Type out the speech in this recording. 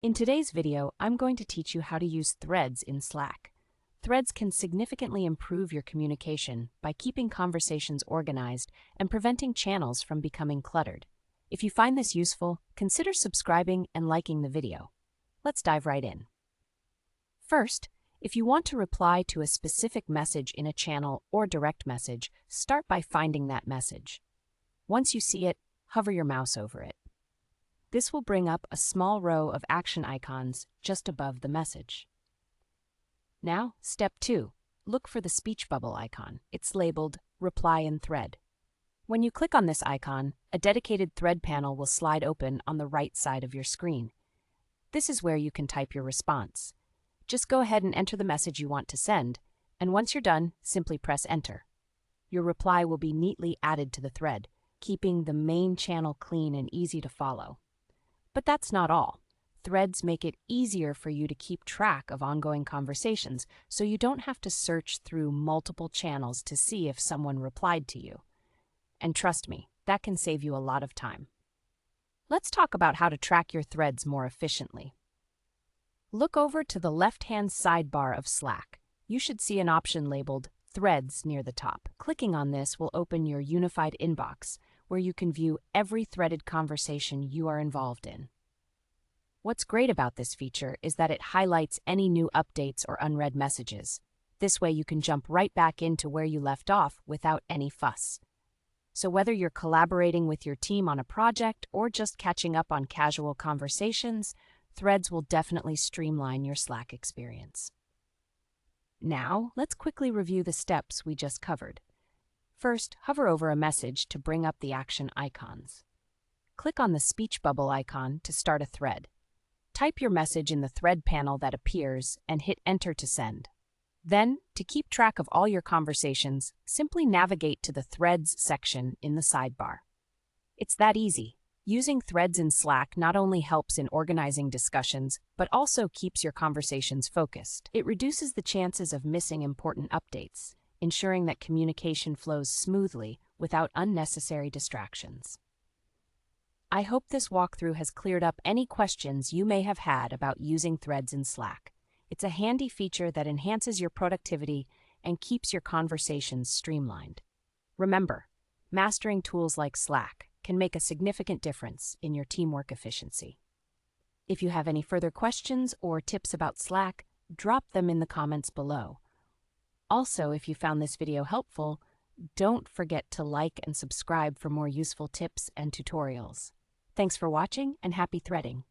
In today's video, I'm going to teach you how to use threads in Slack. Threads can significantly improve your communication by keeping conversations organized and preventing channels from becoming cluttered. If you find this useful, consider subscribing and liking the video. Let's dive right in. First, if you want to reply to a specific message in a channel or direct message, start by finding that message. Once you see it, hover your mouse over it. This will bring up a small row of action icons just above the message. Now, step 2. Look for the speech bubble icon. It's labeled Reply in Thread. When you click on this icon, a dedicated thread panel will slide open on the right side of your screen. This is where you can type your response. Just go ahead and enter the message you want to send, and once you're done, simply press Enter. Your reply will be neatly added to the thread, keeping the main channel clean and easy to follow. But that's not all. Threads make it easier for you to keep track of ongoing conversations, so you don't have to search through multiple channels to see if someone replied to you. And trust me, that can save you a lot of time. Let's talk about how to track your threads more efficiently. Look over to the left-hand sidebar of Slack. You should see an option labeled Threads near the top. Clicking on this will open your unified inbox, where you can view every threaded conversation you are involved in. What's great about this feature is that it highlights any new updates or unread messages. This way you can jump right back into where you left off without any fuss. So whether you're collaborating with your team on a project or just catching up on casual conversations, Threads will definitely streamline your Slack experience. Now, let's quickly review the steps we just covered. First, hover over a message to bring up the action icons. Click on the speech bubble icon to start a thread. Type your message in the thread panel that appears and hit Enter to send. Then, to keep track of all your conversations, simply navigate to the Threads section in the sidebar. It's that easy. Using threads in Slack not only helps in organizing discussions, but also keeps your conversations focused. It reduces the chances of missing important updates, ensuring that communication flows smoothly without unnecessary distractions. I hope this walkthrough has cleared up any questions you may have had about using threads in Slack. It's a handy feature that enhances your productivity and keeps your conversations streamlined. Remember, mastering tools like Slack can make a significant difference in your teamwork efficiency. If you have any further questions or tips about Slack, drop them in the comments below. Also, if you found this video helpful, don't forget to like and subscribe for more useful tips and tutorials. Thanks for watching and happy threading!